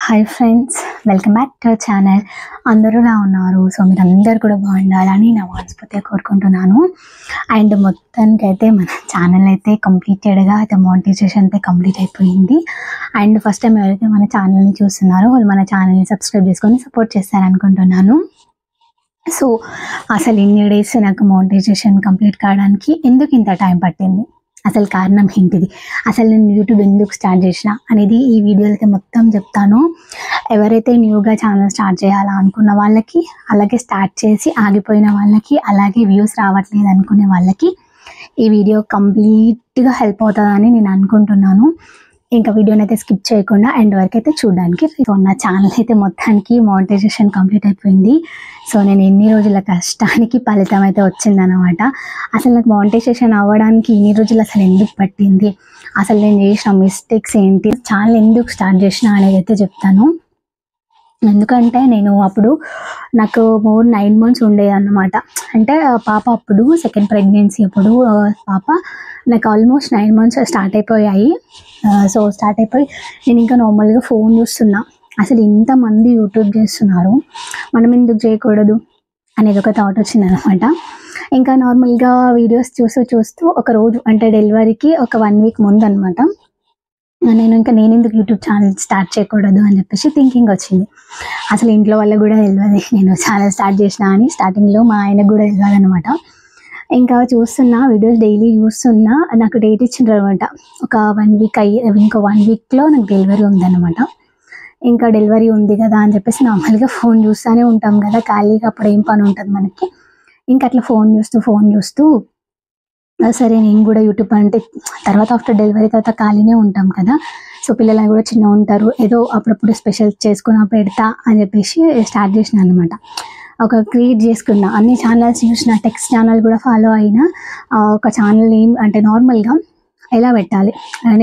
Hi friends, welcome back to our channel. అందరూ ఎలా ఉన్నారు? సో మీరందరూ కూడా బాగుండాలని నా మనస్ఫూర్తిగా కోరుకుంటున్నాను. అండ్ మొత్తానికైతే మన ఛానల్ అయితే కంప్లీటెడ్గా అయితే మానిటైజేషన్ అయితే కంప్లీట్ అయిపోయింది. అండ్ ఫస్ట్ టైం ఎవరైతే మన ఛానల్ని చూస్తున్నారో వాళ్ళు మన ఛానల్ని సబ్స్క్రైబ్ చేసుకొని సపోర్ట్ చేస్తారనుకుంటున్నాను. సో అసలు ఇన్ని డేస్ నాకు మానిటైజేషన్ కంప్లీట్ కావడానికి ఎందుకు ఇంత టైం పట్టింది, అసలు కారణం ఏంటిది, అసలు నేను యూట్యూబ్ ఎందుకు స్టార్ట్ చేసిన అనేది ఈ వీడియోలో అయితే మొత్తం చెప్తాను. ఎవరైతే న్యూగా ఛానల్ స్టార్ట్ చేయాలా అనుకున్న వాళ్ళకి, అలాగే స్టార్ట్ చేసి ఆగిపోయిన వాళ్ళకి, అలాగే వ్యూస్ రావట్లేదు అనుకునే వాళ్ళకి ఈ వీడియో కంప్లీట్గా హెల్ప్ అవుతుందని నేను అనుకుంటున్నాను. ఇంకా వీడియోని అయితే స్కిప్ చేయకుండా ఎండ్ వరకు అయితే చూడడానికి. సో నా ఛానల్ అయితే మొత్తానికి మానిటైజేషన్ కంప్లీట్ అయిపోయింది. సో నేను ఎన్ని రోజుల కష్టానికి ఫలితం అయితే వచ్చిందనమాట. అసలు నాకు మానిటైజేషన్ అవ్వడానికి ఇన్ని రోజులు అసలు ఎందుకు పట్టింది, అసలు నేను చేసిన మిస్టేక్స్ ఏంటి, ఛానల్ ఎందుకు స్టార్ట్ చేసిన అనేది అయితే చెప్తాను. ఎందుకంటే నేను అప్పుడు నాకు 9 months ఉండేది అన్నమాట. అంటే పాప అప్పుడు సెకండ్ ప్రెగ్నెన్సీ అప్పుడు పాప నాకు ఆల్మోస్ట్ 9 months స్టార్ట్ అయిపోయాయి. సో స్టార్ట్ అయిపోయి నేను ఇంకా నార్మల్గా ఫోన్ చూస్తున్నా. అసలు ఇంతమంది యూట్యూబ్ చేస్తున్నారు, మనం ఎందుకు చేయకూడదు అనేది ఒక థాట్ వచ్చిందనమాట. ఇంకా నార్మల్గా వీడియోస్ చూస్తూ ఒక రోజు అంటే డెలివరీకి ఒక 1 week ముందు అనమాట నేను ఎందుకు యూట్యూబ్ ఛానల్ స్టార్ట్ చేయకూడదు అని చెప్పేసి థింకింగ్ వచ్చింది. అసలు ఇంట్లో వాళ్ళకి కూడా తెలియదు నేను ఛానల్ స్టార్ట్ చేసిన అని. స్టార్టింగ్లో మా ఆయనకు కూడా తెలియదు అనమాట. ఇంకా చూస్తున్నా వీడియోస్ డైలీ చూస్తున్నా. నాకు డేట్ ఇచ్చిండ్రు అనమాట, ఒక 1 week ఇంకో 1 weekలో నాకు డెలివరీ ఉందన్నమాట. ఇంకా డెలివరీ ఉంది కదా అని చెప్పేసి నార్మల్గా ఫోన్ చూస్తూనే ఉంటాం కదా ఖాళీగా, అప్పుడు ఏం పని ఉంటుంది మనకి. ఇంకా అట్లా ఫోన్ చూస్తూ సరే నేను కూడా యూట్యూబ్ అంటే తర్వాత ఆఫ్టర్ డెలివరీ తర్వాత ఖాళీనే ఉంటాం కదా, సో పిల్లలు కూడా చిన్న ఉంటారు, ఏదో అప్పుడప్పుడు స్పెషల్ చేసుకుని పెడతా అని చెప్పేసి స్టార్ట్ చేసిన అనమాట. ఒక క్రియేట్ చేసుకున్నా, అన్ని ఛానల్స్ చూసిన, టెక్స్ట్ ఛానల్ కూడా ఫాలో అయినా. ఒక ఛానల్ నేమ్ అంటే నార్మల్గా ఎలా పెట్టాలి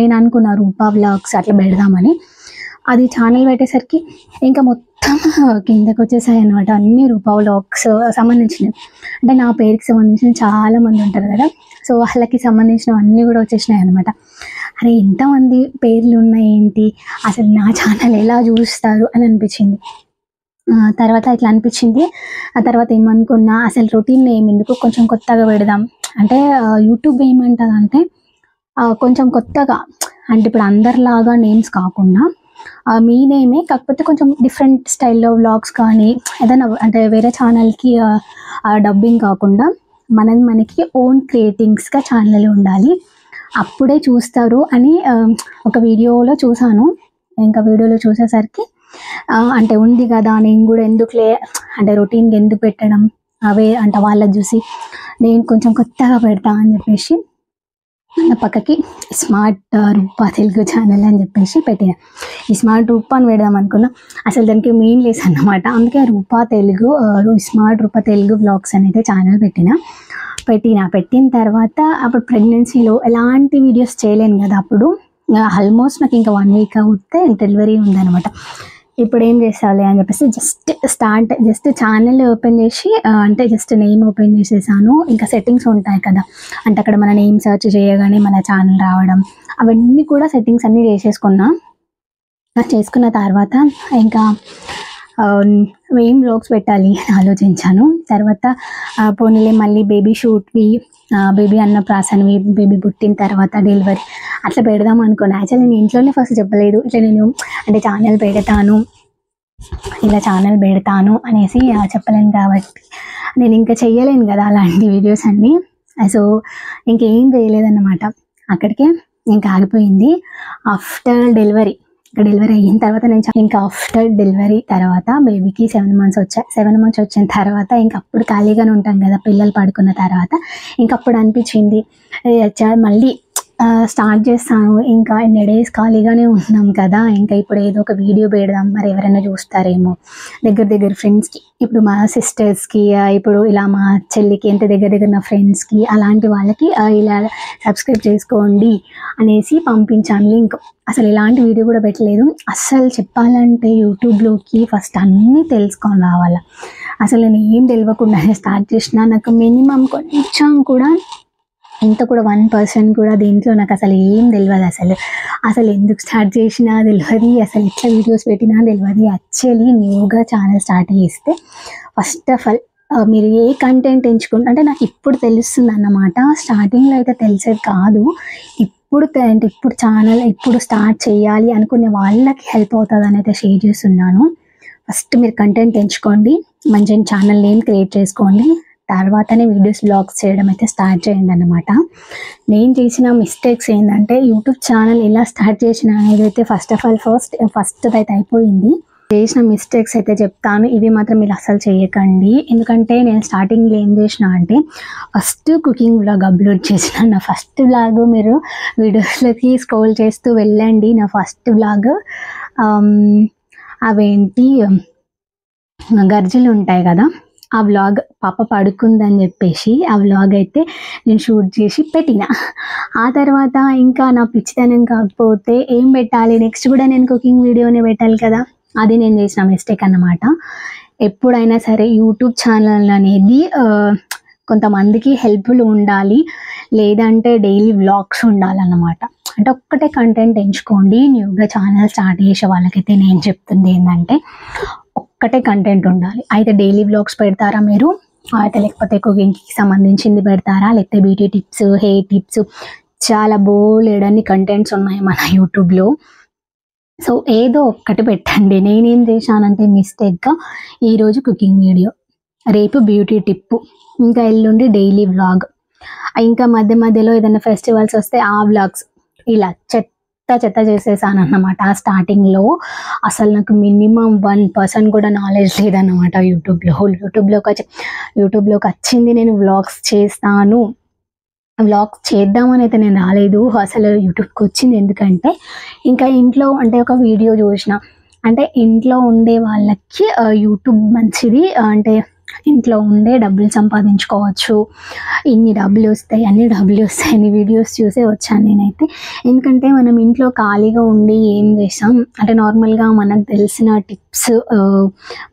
నేను అనుకున్నా, రూపా వ్లాగ్స్ అట్లా పెడదామని. అది ఛానల్ పెట్టేసరికి ఇంకా మొత్తం కిందకు వచ్చేసాయి అనమాట. అన్ని రూపా వ్లాగ్స్ సంబంధించినవి, అంటే నా పేరుకి సంబంధించిన చాలా మంది ఉంటారు కదా, సో వాళ్ళకి సంబంధించినవి అన్నీ కూడా వచ్చేసినాయి అనమాట. అరే ఎంతమంది పేర్లు ఉన్నాయి ఏంటి, అసలు నా ఛానల్ ఎలా చూస్తారు అని అనిపించింది. తర్వాత ఇట్లా అనిపించింది. ఆ తర్వాత ఏమనుకున్నా, అసలు రొటీన్ నేమ్ ఎందుకు కొంచెం కొత్తగా పెడదాం అంటే. యూట్యూబ్ ఏమంటుందంటే కొంచెం కొత్తగా, అంటే ఇప్పుడు అందరిలాగా నేమ్స్ కాకుండా మీ నేమే కాకపోతే కొంచెం డిఫరెంట్ స్టైల్లో వ్లాగ్స్ కానీ ఏదైనా అంటే వేరే ఛానల్కి డబ్బింగ్ కాకుండా మనకి ఓన్ క్రియేటింగ్స్గా ఛానల్ ఉండాలి, అప్పుడే చూస్తారు అని ఒక వీడియోలో చూసాను. ఇంకా వీడియోలో చూసేసరికి అంటే ఉంది కదా, నేను కూడా ఎందుకులే అంటే రొటీన్గా ఎందుకు పెట్టడం, అవే అంటే వాళ్ళకి చూసి నేను కొంచెం కొత్తగా పెడతా అని చెప్పేసి పక్కకి స్మార్ట్ రూపా తెలుగు ఛానల్ అని చెప్పేసి పెట్టిన. ఈ స్మార్ట్ రూపా అని పెడదాం అనుకున్నా, అసలు దానికి మెయిన్ లేస్ అన్నమాట. అందుకే స్మార్ట్ రూపా తెలుగు వ్లాగ్స్ అనేది ఛానల్ పెట్టిన తర్వాత అప్పుడు ప్రెగ్నెన్సీలో ఎలాంటి వీడియోస్ చేయలేను కదా. అప్పుడు ఆల్మోస్ట్ నాకు ఇంకా 1 week అవుతే డెలివరీ ఉందన్నమాట. ఇప్పుడు ఏం చేసాలి అని చెప్పేసి జస్ట్ ఛానల్ ఓపెన్ చేసి అంటే జస్ట్ నేమ్ ఓపెన్ చేసేసాను. ఇంకా సెట్టింగ్స్ ఉంటాయి కదా, అంటే అక్కడ మన నేమ్ సెర్చ్ చేయగానే మన ఛానల్ రావడం, అవన్నీ కూడా సెట్టింగ్స్ అన్నీ చేసుకున్న తర్వాత ఇంకా ఏం వ్లాగ్స్ పెట్టాలి అని ఆలోచించాను. తర్వాత పోనీలే మళ్ళీ బేబీ షూట్వి, బేబీ అన్నప్రాసనవి, బేబీ పుట్టిన తర్వాత డెలివరీ అట్లా పెడదాం అనుకున్నాను. యాక్చువల్లీ నేను ఇంట్లోనే ఫస్ట్ చెప్పలేదు, ఇట్లా నేను అంటే ఛానల్ పెడతాను అనేసి చెప్పలేను కాబట్టి నేను ఇంకా చెయ్యలేను కదా అలాంటి వీడియోస్ అన్నీ. సో ఇంకేం చేయలేదన్నమాట, అక్కడికే ఇంకా ఆగిపోయింది. ఆఫ్టర్ డెలివరీ అయిన తర్వాత ఇంకా ఆఫ్టర్ డెలివరీ తర్వాత బేబీకి 7 months వచ్చాయి. 7 months వచ్చిన తర్వాత ఇంకా అప్పుడు ఖాళీగానే ఉంటాం కదా, పిల్లలు పడుకున్న తర్వాత. ఇంకప్పుడు అనిపించింది మళ్ళీ స్టార్ట్ చేస్తాను, ఇంకా ఎన్ని డేస్ ఖాళీగానే ఉంటున్నాం కదా, ఇంకా ఇప్పుడు ఏదో ఒక వీడియో పెడదాం, మరి ఎవరైనా చూస్తారేమో దగ్గర ఫ్రెండ్స్కి, ఇప్పుడు మా సిస్టర్స్కి, ఇప్పుడు ఇలా మా చెల్లికి, ఎంత దగ్గర నా ఫ్రెండ్స్కి అలాంటి వాళ్ళకి ఇలా సబ్స్క్రైబ్ చేసుకోండి అనేసి పంపించాను లింక్. అసలు ఇలాంటి వీడియో కూడా పెట్టలేదు. అస్సలు చెప్పాలంటే యూట్యూబ్లోకి ఫస్ట్ అన్నీ తెలుసుకొని రావాలి. అసలు నేను ఏం తెలియకుండానే స్టార్ట్ చేసిన. నాకు మినిమం కొంచెం కూడా ఇంత కూడా 1% కూడా దీంట్లో నాకు అసలు ఏం తెలియదు. అసలు ఎందుకు స్టార్ట్ చేసినా తెలియదు, అసలు ఎట్లా వీడియోస్ పెట్టినా తెలియదు. యాక్చువల్లీ న్యూగా ఛానల్ స్టార్ట్ చేస్తే ఫస్ట్ ఆఫ్ ఆల్ మీరు ఏ కంటెంట్ ఎంచుకుంటే, అంటే నాకు ఇప్పుడు తెలుస్తుంది అన్నమాట. స్టార్టింగ్లో అయితే తెలిసేది కాదు. ఇప్పుడు ఛానల్ ఇప్పుడు స్టార్ట్ చేయాలి అనుకునే వాళ్ళకి హెల్ప్ అవుతుంది అని అయితే షేర్ చేస్తున్నాను. ఫస్ట్ మీరు కంటెంట్ ఎంచుకోండి, మంచి ఛానల్ నేమ్ క్రియేట్ చేసుకోండి, తర్వాతనే వీడియోస్ వ్లాగ్స్ చేయడం అయితే స్టార్ట్ చేయండి అన్నమాట. నేను చేసిన మిస్టేక్స్ ఏంటంటే, యూట్యూబ్ ఛానల్ ఎలా స్టార్ట్ చేసిన అనేది అయితే ఫస్ట్ అయితే అయిపోయింది. చేసిన మిస్టేక్స్ అయితే చెప్తాను, ఇవి మాత్రం మీరు అసలు చేయకండి. ఎందుకంటే నేను స్టార్టింగ్లో ఏం చేసిన అంటే, ఫస్ట్ కుకింగ్ వ్లాగ్ అప్లోడ్ చేసిన. నా ఫస్ట్ వ్లాగ్ మీరు వీడియోస్లోకి స్క్రోల్ చేస్తూ వెళ్ళండి. నా ఫస్ట్ వ్లాగ్ అవేంటి గర్జలు ఉంటాయి కదా, ఆ వ్లాగ్ పాప పడుకుందని చెప్పేసి ఆ వ్లాగ్ అయితే నేను షూట్ చేసి పెట్టిన. ఆ తర్వాత ఇంకా నా పిచ్చితనం కాకపోతే ఏం పెట్టాలి, నెక్స్ట్ కూడా నేను కుకింగ్ వీడియోనే పెట్టాలి కదా, అది నేను చేసిన మిస్టేక్ అన్నమాట. ఎప్పుడైనా సరే యూట్యూబ్ ఛానల్ అనేది కొంతమందికి హెల్ప్ఫుల్ ఉండాలి, లేదంటే డైలీ వ్లాగ్స్ ఉండాలన్నమాట. అంటే ఒక్కటే కంటెంట్ ఎంచుకోండి. న్యూగా ఛానల్ స్టార్ట్ చేసే వాళ్ళకైతే నేను చెప్తుంది ఏంటంటే, ఒక్కటే కంటెంట్ ఉండాలి. అయితే డైలీ వ్లాగ్స్ పెడతారా మీరు, అయితే లేకపోతే కుకింగ్కి సంబంధించింది పెడతారా, లేకపోతే బ్యూటీ టిప్స్, హెయిర్ టిప్స్, చాలా బోలెడన్ని కంటెంట్స్ ఉన్నాయి మన యూట్యూబ్లో. సో ఏదో ఒక్కటి పెట్టండి. నేనేం చేశానంటే మిస్టేక్గా ఈరోజు కుకింగ్ వీడియో, రేపు బ్యూటీ టిప్పు, ఇంకా ఎల్లుండి డైలీ వ్లాగ్, ఇంకా మధ్యలో ఏదైనా ఫెస్టివల్స్ వస్తే ఆ వ్లాగ్స్, ఇలా చెత్త చేసేసాను అన్నమాట. స్టార్టింగ్లో అసలు నాకు మినిమం 1% కూడా నాలెడ్జ్ లేదన్నమాట యూట్యూబ్లోకి వచ్చింది. నేను వ్లాగ్స్ చేస్తాను, వ్లాగ్స్ చేద్దామని అయితే నేను రాలేదు. అసలు యూట్యూబ్కి వచ్చింది ఎందుకంటే, ఇంకా ఇంట్లో అంటే ఒక వీడియో చూసిన, అంటే ఇంట్లో ఉండే వాళ్ళకి యూట్యూబ్ మంచిది, అంటే ఇంట్లో ఉండే డబ్బులు సంపాదించుకోవచ్చు, ఇన్ని డబ్బులు వస్తాయి అని వీడియోస్ చూసే వచ్చాను నేనైతే. ఎందుకంటే మనం ఇంట్లో ఖాళీగా ఉండి ఏం చేస్తాం అంటే, నార్మల్గా మనకు తెలిసిన టిప్స్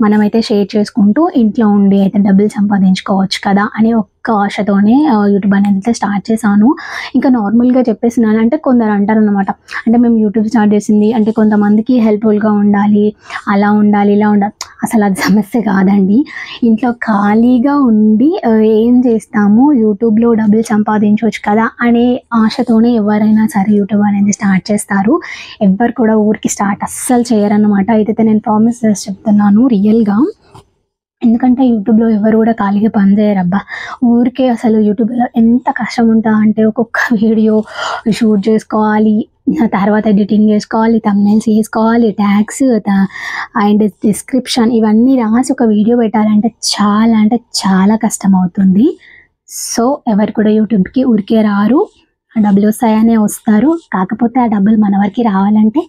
మనమైతే షేర్ చేసుకుంటూ ఇంట్లో ఉండి అయితే డబ్బులు సంపాదించుకోవచ్చు కదా అనే ఒక్క ఆశతోనే యూట్యూబ్ అనేది స్టార్ట్ చేశాను. ఇంకా నార్మల్గా చెప్పేసినాను అంటే, కొందరు అంటారు అన్నమాట, అంటే మేము యూట్యూబ్ స్టార్ట్ చేసింది అంటే కొంతమందికి హెల్ప్ఫుల్గా ఉండాలి, అలా ఉండాలి, ఇలా ఉండాలి. అసలు అది సమస్య కాదండి. ఇంట్లో ఖాళీగా ఉండి ఏం చేస్తాము, యూట్యూబ్లో డబ్బులు సంపాదించవచ్చు కదా అనే ఆశతోనే ఎవరైనా సరే యూట్యూబ్ అనేది స్టార్ట్ చేస్తారు. ఎవ్వరు కూడా ఊరికి స్టార్ట్ అస్సలు చేయరన్నమాట. ఇదైతే నేను ప్రామిస్ చేసి చెప్తున్నాను రియల్గా. ఎందుకంటే యూట్యూబ్లో ఎవరు కూడా ఖాళీగా పని చేయరబ్బా. ఊరికే అసలు యూట్యూబ్లో ఎంత కష్టం ఉంటుందా అంటే, ఒక్కొక్క వీడియో షూట్ చేసుకోవాలి, తర్వాత ఎడిటింగ్ చేసుకోవాలి, థంబ్నెయిల్స్ చేసుకోవాలి, ట్యాగ్స్ అండ్ డిస్క్రిప్షన్ ఇవన్నీ రాసి ఒక వీడియో పెట్టాలంటే చాలా కష్టం అవుతుంది. సో ఎవరు కూడా యూట్యూబ్కి ఊరికే రారు, డబ్బులు వస్తాయనే వస్తారు. కాకపోతే ఆ డబ్బులు మన వరకు రావాలంటే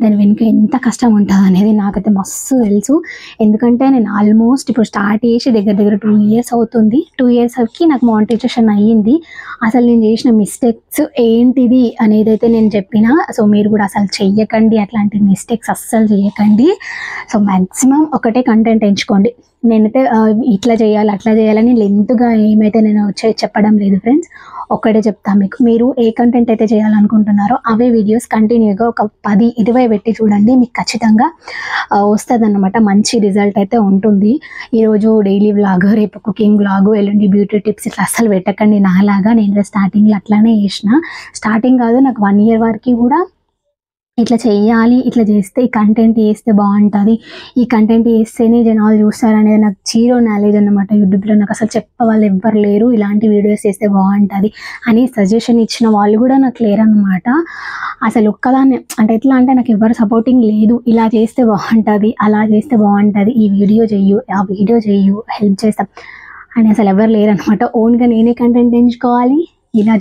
దాని వెనుక ఎంత కష్టం ఉంటుంది అనేది నాకైతే మస్తు తెలుసు. ఎందుకంటే నేను ఆల్మోస్ట్ ఇప్పుడు స్టార్ట్ చేసి దగ్గర 2 years అవుతుంది. 2 yearsకి నాకు మానిటైజేషన్ అయ్యింది. అసలు నేను చేసిన మిస్టేక్స్ ఏంటిది అనేది అయితే నేను చెప్పిన. సో మీరు కూడా అసలు చెయ్యకండి, అట్లాంటి మిస్టేక్స్ అస్సలు చేయకండి. సో మ్యాక్సిమం ఒకటే కంటెంట్ ఎంచుకోండి. నేనైతే ఇట్లా చేయాలి అట్లా చేయాలని లెంత్గా ఏమైతే నేను చెప్పడం లేదు ఫ్రెండ్స్. ఒక్కటే చెప్తాను మీకు, మీరు ఏ కంటెంట్ అయితే చేయాలనుకుంటున్నారో అవే వీడియోస్ కంటిన్యూగా ఒక 10-20 పెట్టి చూడండి, మీకు ఖచ్చితంగా వస్తుంది అన్నమాట. మంచి రిజల్ట్ అయితే ఉంటుంది. ఈరోజు డైలీ వ్లాగ్, రేపు కుకింగ్ వ్లాగ్, ఎల్లుండి బ్యూటీ టిప్స్, ఇట్లా అస్సలు పెట్టకండి. నాలాగా నేను స్టార్టింగ్లో అట్లానే చేసిన. స్టార్టింగ్ కాదు, నాకు 1 year వరకు కూడా ఇట్లా చేయాలి, ఇట్లా చేస్తే ఈ కంటెంట్ చేస్తే బాగుంటుంది, ఈ కంటెంట్ చేస్తేనే జనాలు చూస్తారనేది నాకు జీరో నాలెడ్జ్ అన్నమాట. యూట్యూబ్లో నాకు అసలు చెప్పే వాళ్ళు ఎవ్వరు లేరు, ఇలాంటి వీడియోస్ చేస్తే బాగుంటుంది అని సజెషన్ ఇచ్చిన వాళ్ళు కూడా నాకు లేరన్నమాట. అసలు ఒక్కదాన్ని అంటే ఎట్లా అంటే, నాకు ఎవరు సపోర్టింగ్ లేదు. ఇలా చేస్తే బాగుంటుంది, అలా చేస్తే బాగుంటుంది, ఈ వీడియో చెయ్యు, ఆ వీడియో చెయ్యు, హెల్ప్ చేస్తాం అని అసలు ఎవరు లేరనమాట. ఓన్గా నేనే కంటెంట్ ఎంచుకోవాలి, ఇలా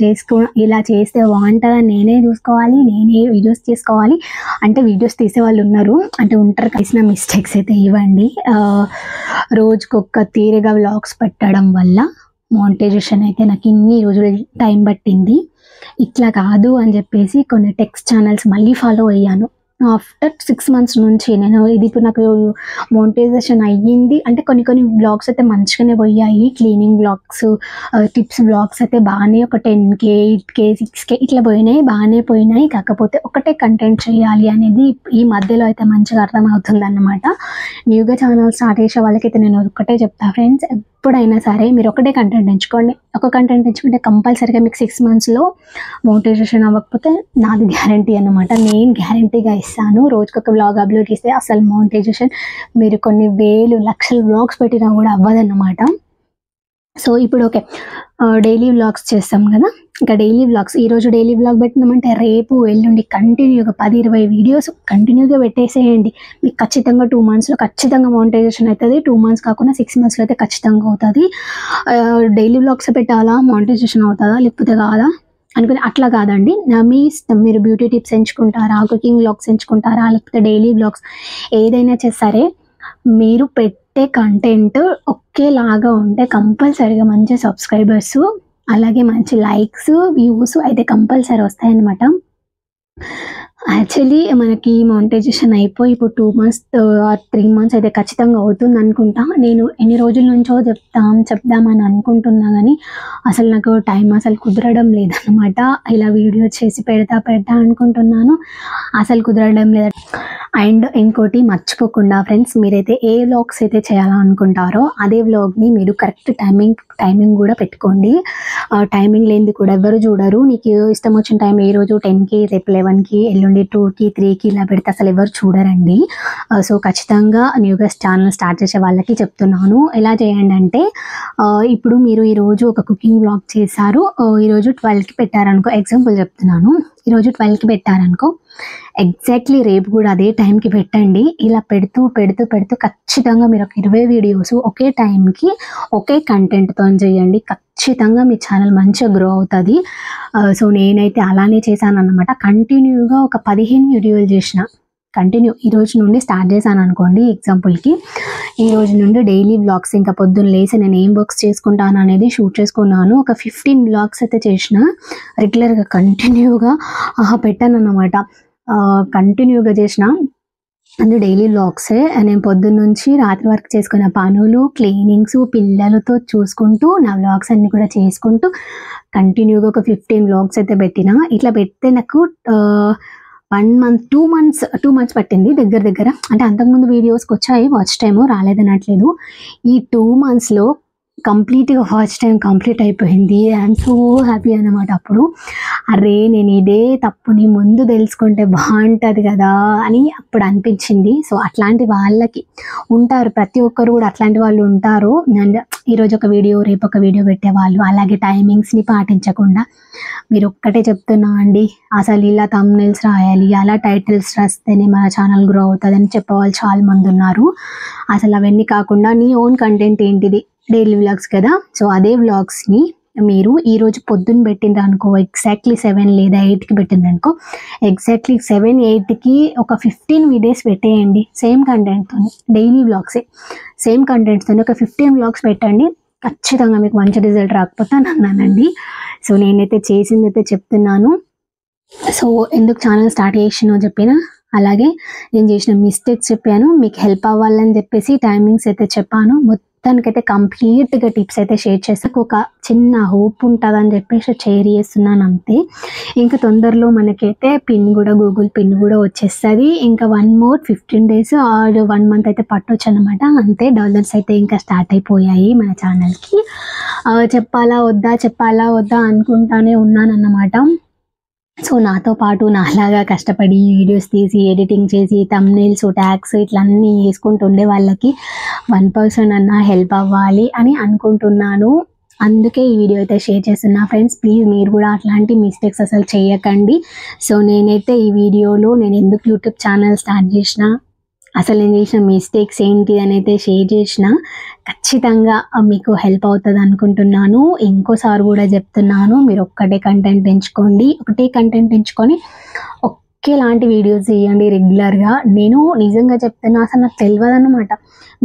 చేస్తే బాగుంటుందని నేనే చూసుకోవాలి, నేనే వీడియోస్ చేసుకోవాలి. అంటే వీడియోస్ తీసే వాళ్ళు ఉన్నారు, అంటే ఉంటారు. కలిసిన మిస్టేక్స్ అయితే ఇవ్వండి. రోజుకొక తీరుగా వ్లాగ్స్ పెట్టడం వల్ల మానిటైజేషన్ అయితే నాకు ఇన్ని రోజులు టైం పట్టింది. ఇట్లా కాదు అని చెప్పేసి కొన్ని టెక్స్ట్ ఛానల్స్ మళ్ళీ ఫాలో అయ్యాను. ఆఫ్టర్ 6 months నుంచి నేను ఇది ఇప్పుడు నాకు మోనిటైజేషన్ అయ్యింది అంటే కొన్ని వ్లాగ్స్ అయితే మంచిగానే పోయాయి. క్లీనింగ్ వ్లాగ్స్, టిప్స్ వ్లాగ్స్ అయితే బాగానే ఒక 10K 8K 6K ఇట్లా బాగానే పోయినాయి. కాకపోతే ఒకటే కంటెంట్ చేయాలి అనేది ఈ మధ్యలో అయితే మంచిగా అర్థమవుతుంది అన్నమాట. న్యూగా ఛానల్ స్టార్ట్ చేసే వాళ్ళకైతే నేను ఒకటే చెప్తా ఫ్రెండ్స్, ఎప్పుడైనా సరే మీరు ఒకటే కంటెంట్ ఎంచుకోండి. ఒక కంటెంట్ ఎంచుకుంటే కంపల్సరీగా మీకు 6 monthsలో మోనిటైజేషన్ అవ్వకపోతే నాది గ్యారంటీ అన్నమాట. నేను గ్యారంటీగా ఇస్తాను. రోజుకొక వ్లాగ్ అప్లోడ్ చేస్తే అసలు మోనిటైజేషన్ మీరు కొన్ని వేలు లక్షల వ్లాగ్స్ పెట్టినా కూడా అవ్వదన్నమాట. సో ఇప్పుడు ఓకే, డైలీ వ్లాగ్స్ చేస్తాం కదా, ఇంకా డైలీ వ్లాగ్స్ ఈరోజు డైలీ వ్లాగ్ పెట్టినామంటే రేపు ఎల్లుండి కంటిన్యూగా 10-20 వీడియోస్ కంటిన్యూగా పెట్టేసేయండి. మీకు ఖచ్చితంగా 2 monthsలో ఖచ్చితంగా మోనిటైజేషన్ అవుతుంది. 2 months కాకుండా 6 monthsలో అయితే ఖచ్చితంగా అవుతుంది. డైలీ వ్లాగ్స్ పెట్టాలా మోనిటైజేషన్ అవుతుందా లేకపోతే కాదా అనుకుని అట్లా కాదండి, మీ ఇష్టం. మీరు బ్యూటీ టిప్స్ ఎంచుకుంటారా, కుకింగ్ వ్లాగ్స్ ఎంచుకుంటారా, లేకపోతే డైలీ వ్లాగ్స్ ఏదైనా చేస్తారే, మీరు పెట్టే కంటెంట్ ఒకేలాగా ఉంటే కంపల్సరీగా మంచి సబ్స్క్రైబర్స్ అలాగే మంచి లైక్స్ వ్యూస్ అయితే కంపల్సరీ వస్తాయన్నమాట. యాక్చువల్లీ మనకి మోనిటైజేషన్ అయిపోయి ఇప్పుడు 2 months or 3 months అయితే ఖచ్చితంగా అవుతుంది అనుకుంటా. నేను ఎన్ని రోజుల నుంచో చెప్దామని అనుకుంటున్నా కానీ అసలు నాకు టైం అసలు కుదరడం లేదనమాట. ఇలా వీడియో చేసి పెడతా అనుకుంటున్నాను, అసలు కుదరడం లేదు. అండ్ ఇంకోటి మర్చిపోకుండా ఫ్రెండ్స్, మీరైతే ఏ వ్లాగ్స్ అయితే చేయాలనుకుంటారో అదే వ్లాగ్ని మీరు కరెక్ట్ టైమింగ్ కూడా పెట్టుకోండి. టైమింగ్ లేనిది కూడా ఎవరు చూడరు. నీకు ఇష్టం వచ్చిన టైం ఏ రోజు 10కి, రేపు 11కి, ఎల్లుండి 2కి 3కి ఇలా పెడితే అసలు ఎవరు చూడరండి. సో ఖచ్చితంగా న్యూగా ఛానల్ స్టార్ట్ చేసే వాళ్ళకి చెప్తున్నాను. ఎలా చేయండి అంటే, ఇప్పుడు మీరు ఈరోజు ఒక కుకింగ్ వ్లాగ్ చేశారు, ఈరోజు 12కి పెట్టారనుకో, ఎగ్జాంపుల్ చెప్తున్నాను, ఈరోజు 12కి పెట్టారనుకో, ఎగ్జాక్ట్లీ రేపు కూడా అదే టైంకి పెట్టండి. ఇలా పెడుతూ ఖచ్చితంగా మీరు ఒక 20 వీడియోస్ ఒకే టైంకి ఒకే కంటెంట్తో చేయండి. ఖచ్చితంగా మీ ఛానల్ మంచిగా గ్రో అవుతుంది. సో నేనైతే అలానే చేశాను అన్నమాట. కంటిన్యూగా ఒక 15 వీడియోలు చేసిన, ఈ రోజు నుండి స్టార్ట్ చేశాను అనుకోండి. ఎగ్జాంపుల్కి ఈ రోజు నుండి డైలీ వ్లాగ్స్, ఇంకా పొద్దున్న లేసి నేను ఏం వర్క్స్ చేసుకుంటాను అనేది షూట్ చేసుకున్నాను. ఒక 15 వ్లాగ్స్ అయితే చేసిన, రెగ్యులర్గా కంటిన్యూగా పెట్టాను అన్నమాట. కంటిన్యూగా చేసిన అంటే డైలీ వ్లాగ్సే. నేను పొద్దున్న నుంచి రాత్రి వరకు చేసుకున్న పనులు, క్లీనింగ్స్, పిల్లలతో చూసుకుంటూ నా వ్లాగ్స్ అన్ని కూడా చేసుకుంటూ కంటిన్యూగా ఒక 15 వ్లాగ్స్ అయితే పెట్టిన. ఇట్లా పెడితే నాకు 1 month 2 months పట్టింది దగ్గర. అంటే అంతకుముందు వీడియోస్కి వచ్చాయి, వాచ్ టైము రాలేదనట్లేదు. ఈ 2 monthsలో కంప్లీట్గా వాచ్ టైం కంప్లీట్ అయిపోయింది. ఐఎమ్ సో హ్యాపీ అన్నమాట. అప్పుడు అరే నేను ఇదే తప్పుని ముందు తెలుసుకుంటే బాగుంటుంది కదా అని అప్పుడు అనిపించింది. సో అట్లాంటి వాళ్ళకి ఉంటారు, ప్రతి ఒక్కరు కూడా అట్లాంటి వాళ్ళు ఉంటారు. అండ్ ఈరోజు ఒక వీడియో రేపు ఒక వీడియో పెట్టేవాళ్ళు, అలాగే టైమింగ్స్ని పాటించకుండా. మీరు ఒక్కటే చెప్తున్నా అండి, అసలు ఇలా థంబ్నెయిల్స్ రాయాలి, అలా టైటిల్స్ రాస్తేనే మన ఛానల్ గ్రో అవుతుంది అని చెప్పేవాళ్ళు చాలా మంది ఉన్నారు. అసలు అవన్నీ కాకుండా నీ ఓన్ కంటెంట్ ఏంటిది, డైలీ వ్లాగ్స్ కదా. సో అదే వ్లాగ్స్ని మీరు ఈరోజు పొద్దున్న పెట్టిండ్రు అనుకో, ఎగ్జాక్ట్లీ 7 లేదా 8కి పెట్టిండ్రు అనుకో, ఎగ్జాక్ట్లీ 7, 8కి ఒక 15 వీడియోస్ పెట్టేయండి. సేమ్ కంటెంట్తో, డైలీ వ్లాగ్సే సేమ్ కంటెంట్స్తో ఒక 15 వ్లాగ్స్ పెట్టండి. ఖచ్చితంగా మీకు మంచి రిజల్ట్ రాకపోతే అన్నానండి. సో నేనైతే చేసింది అయితే చెప్తున్నాను. సో ఎందుకు ఛానల్ స్టార్ట్ చేసినో చెప్పిన, అలాగే నేను చేసిన మిస్టేక్స్ చెప్పాను, మీకు హెల్ప్ అవ్వాలని చెప్పేసి టైమింగ్స్ అయితే చెప్పాను. మొత్తానికైతే కంప్లీట్గా టిప్స్ అయితే షేర్ చేస్తాను. ఒక చిన్న హోప్ ఉంటుందని చెప్పేసి షేర్ చేస్తున్నాను అంతే. ఇంకా తొందరలో మనకైతే పిన్ కూడా, గూగుల్ పిన్ కూడా వచ్చేస్తుంది. ఇంకా 1 more 15 days ఆర్ 1 month అయితే పట్టొచ్చు అనమాట. అంతే, డాలర్స్ అయితే ఇంకా స్టార్ట్ అయిపోయాయి మన ఛానల్కి. చెప్పాలా వద్దా అనుకుంటానే ఉన్నాను అన్నమాట. సో నాతో పాటు నాలాగా కష్టపడి వీడియోస్ తీసి ఎడిటింగ్ చేసి థంబ్నెయిల్స్, ట్యాగ్స్ ఇట్లా అన్నీ వేసుకుంటూ ఉండే వాళ్ళకి 1% అన్నా హెల్ప్ అవ్వాలి అని అనుకుంటున్నాను. అందుకే ఈ వీడియో అయితే షేర్ చేస్తున్నా ఫ్రెండ్స్. ప్లీజ్ మీరు కూడా అట్లాంటి మిస్టేక్స్ అసలు చేయకండి. సో నేనైతే ఈ వీడియోలో నేను ఎందుకు యూట్యూబ్ ఛానల్ స్టార్ట్ చేసిన, అసలు నేను చేసిన మిస్టేక్స్ ఏంటి అని అయితే షేర్ చేసిన, ఖచ్చితంగా మీకు హెల్ప్ అవుతుంది అనుకుంటున్నాను. ఇంకోసారి కూడా చెప్తున్నాను, మీరు ఒకటే కంటెంట్ ఎంచుకొని లాంటి వీడియోస్ చేయండి రెగ్యులర్గా. నేను నిజంగా చెప్తున్నా, అసలు నాకు తెలియదు అన్నమాట.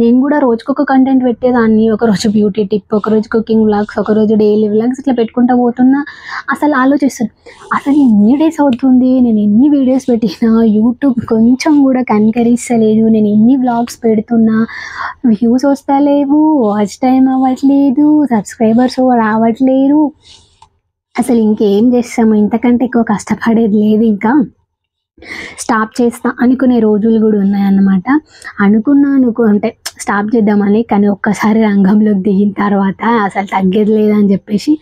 నేను కూడా రోజుకొక కంటెంట్ పెట్టేదాన్ని. ఒకరోజు బ్యూటీ టిప్, ఒకరోజు కుకింగ్ వ్లాగ్స్, ఒకరోజు డైలీ వ్లాగ్స్, ఇట్లా పెట్టుకుంటూ పోతున్నా. అసలు ఆలోచిస్తాను, అసలు ఎన్ని డేస్ అవుతుంది నేను ఎన్ని వీడియోస్ పెట్టినా, యూట్యూబ్ కొంచెం కూడా కనికరిస్తలేదు. నేను ఎన్ని వ్లాగ్స్ పెడుతున్నా, వ్యూస్ వస్తలేవు, వాచ్ టైం అవ్వట్లేదు, సబ్స్క్రైబర్స్ రావట్లేరు. అసలు ఇంకేం చేస్తాము, ఇంతకంటే ఎక్కువ కష్టపడేది లేదు. ఇంకా స్టాప్ చేస్తా అనుకునే రోజులు కూడా ఉన్నాయన్నమాట. అనుకున్నాను అంటే స్టాప్ చేద్దామని, కానీ ఒక్కసారి రంగంలోకి దిగిన తర్వాత అసలు తగ్గేది లేదని చెప్పేసి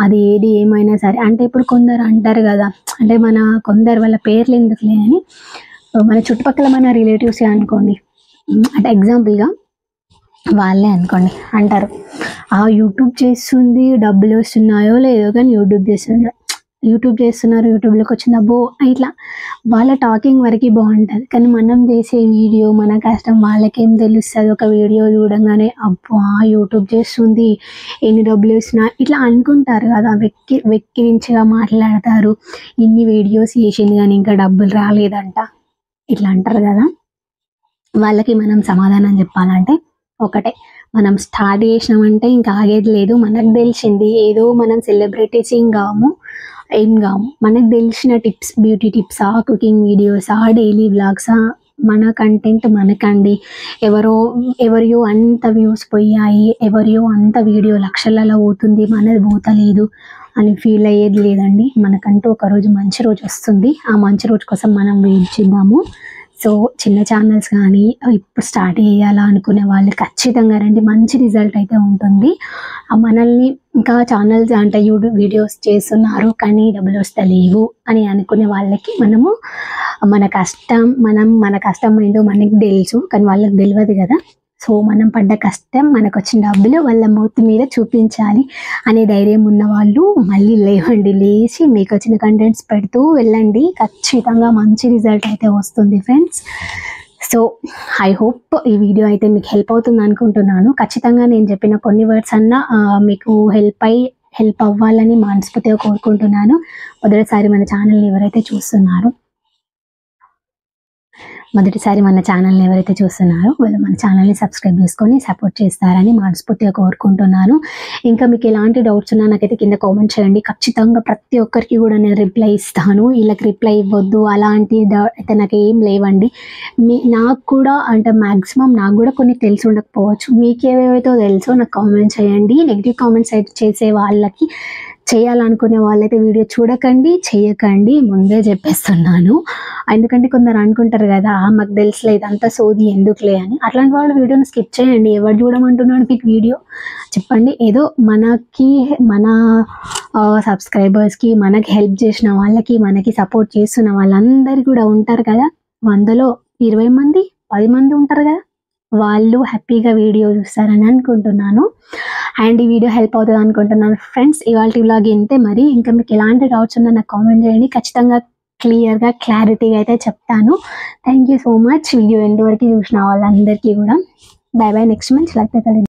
అది ఏది ఏమైనా సరే, అంటే ఇప్పుడు కొందరు అంటారు కదా, అంటే మన కొందరు వాళ్ళ పేర్లు ఎందుకు లేదని, మన చుట్టుపక్కల మన రిలేటివ్స్ అనుకోండి, అంటే ఎగ్జాంపుల్గా వాళ్ళే అనుకోండి, అంటారు యూట్యూబ్ చేస్తుంది, డబ్బులు వస్తున్నాయో లేదో కానీ యూట్యూబ్ చేస్తున్నారు, యూట్యూబ్లోకి వచ్చింది అబ్బో ఇట్లా వాళ్ళ టాకింగ్ వరకు బాగుంటుంది. కానీ మనం చేసే వీడియో మన కష్టం వాళ్ళకేం తెలుస్తుంది. ఒక వీడియో చూడంగానే అబ్బో యూట్యూబ్ చేస్తుంది, ఎన్ని డబ్బులు వస్తున్నా ఇట్లా అనుకుంటారు కదా, వెక్కిరించిగా మాట్లాడతారు. ఇన్ని వీడియోస్ చేసింది కానీ ఇంకా డబ్బులు రాలేదంట ఇట్లా అంటారు కదా. వాళ్ళకి మనం సమాధానం చెప్పాలంటే ఒకటే, మనం స్టార్ట్ చేసినామంటే ఇంకా ఆగేది లేదు. మనకు తెలిసింది ఏదో మనం సెలబ్రిటీస్ ఏం కాము. మనకు తెలిసిన టిప్స్, బ్యూటీ టిప్సా, కుకింగ్ వీడియోసా, డైలీ వ్లాగ్సా, మన కంటెంట్ మనకండి. ఎవరియో అంత వ్యూస్ పోయాయి, ఎవరియో అంత వీడియో లక్షలలో పోతుంది, మనది పోతలేదు అని ఫీల్ అయ్యేది లేదండి. మనకంటూ ఒకరోజు మంచి రోజు వస్తుంది. ఆ మంచి రోజు కోసం మనం వెయిట్ చేద్దాము. సో చిన్న ఛానల్స్ కానీ ఇప్పుడు స్టార్ట్ చేయాలా అనుకునే వాళ్ళు ఖచ్చితంగా రండి, మంచి రిజల్ట్ అయితే ఉంటుంది. మనల్ని ఇంకా ఛానల్స్ అంటే యూట్యూబ్ వీడియోస్ చేస్తున్నారు కానీ డబ్బులు వస్తలేవు అని అనుకునే వాళ్ళకి మనము మన కష్టం ఏంటో మనకి తెలుసు, కానీ వాళ్ళకి తెలియదు కదా. సో మనం పడ్డ కష్టం, మనకు వచ్చిన డబ్బులు వాళ్ళ మూతి మీద చూపించాలి అనే ధైర్యం ఉన్న వాళ్ళు మళ్ళీ లేవండి, లేచి మీకు వచ్చిన కంటెంట్స్ పెడుతూ వెళ్ళండి. ఖచ్చితంగా మంచి రిజల్ట్ అయితే వస్తుంది ఫ్రెండ్స్. సో ఐ హోప్ ఈ వీడియో అయితే మీకు హెల్ప్ అవుతుంది అనుకుంటున్నాను. ఖచ్చితంగా నేను చెప్పిన కొన్ని వర్డ్స్ అన్నా మీకు హెల్ప్ అవ్వాలని మనస్ఫూర్తిగా కోరుకుంటున్నాను. మొదటిసారి మన ఛానల్ని ఎవరైతే చూస్తున్నారో వాళ్ళు మన ఛానల్ని సబ్స్క్రైబ్ చేసుకొని సపోర్ట్ చేస్తారని మనస్ఫూర్తిగా కోరుకుంటున్నాను. ఇంకా మీకు ఎలాంటి డౌట్స్ ఉన్నా నాకైతే కింద కామెంట్ చేయండి. ఖచ్చితంగా ప్రతి ఒక్కరికి కూడా నేను రిప్లై ఇస్తాను. వీళ్ళకి రిప్లై ఇవ్వద్దు అలాంటి అయితే నాకు ఏం లేవండి. నాకు కూడా అంటే మ్యాక్సిమం నాకు కూడా కొన్ని తెలిసి ఉండకపోవచ్చు, మీకు ఏవేవైతే తెలుసో నాకు కామెంట్ చేయండి. నెగిటివ్ కామెంట్స్ అయితే చేసే వాళ్ళకి, చేయాలనుకునే వాళ్ళైతే వీడియో చూడకండి, చేయకండి, ముందే చెప్పేస్తున్నాను. ఎందుకంటే కొందరు అనుకుంటారు కదా, మాకు తెలుసులే ఇదంతా సోది ఎందుకులే అని. అట్లాంటి వాళ్ళు వీడియోని స్కిప్ చేయండి. ఎవరు చూడమంటున్నాడు మీకు వీడియో చెప్పండి. ఏదో మన సబ్స్క్రైబర్స్కి, మనకి హెల్ప్ చేసిన వాళ్ళకి, మనకి సపోర్ట్ చేస్తున్న వాళ్ళందరూ కూడా ఉంటారు కదా, 100లో 20 మంది 10 మంది ఉంటారు కదా, వాళ్ళు హ్యాపీగా వీడియో చూస్తారని అనుకుంటున్నాను. అండ్ ఈ వీడియో హెల్ప్ అవుతుంది అనుకుంటున్నాను ఫ్రెండ్స్. ఇవాళ వ్లాగ్ ఇంతే. మరి ఇంకా మీకు ఎలాంటి డౌట్స్ ఉన్నా నాకు కామెంట్ చేయండి, ఖచ్చితంగా క్లియర్గా క్లారిటీగా అయితే చెప్తాను. Thank you so much. Video end వరకు చూసిన వాళ్ళందరికీ కూడా by by. Next month like